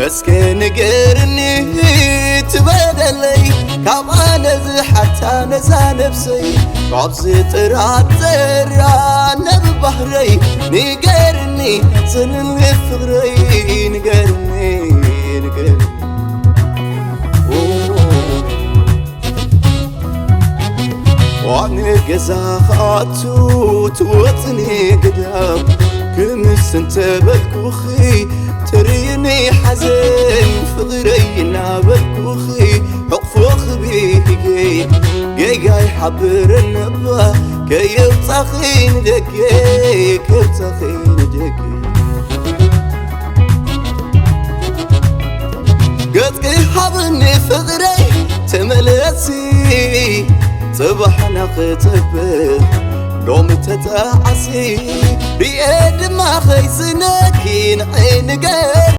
اسكي نقرني تبدلي كمان زي حتى نزا نفسي عبزي طرات زرانة ببحري نقرني صنن فغري نقرني وعني قزاخاتو توطني قدام كمس انت بالكوخي تريني حزن فغرينا بالكوخي حقفوخ بيكي جاي حبر النبا كي يبتخين دكي كيبتخين دكي قدقي حبني فغري تملسي صبحنا خطبه لوم تتعسي بيد ما خيسنكين عين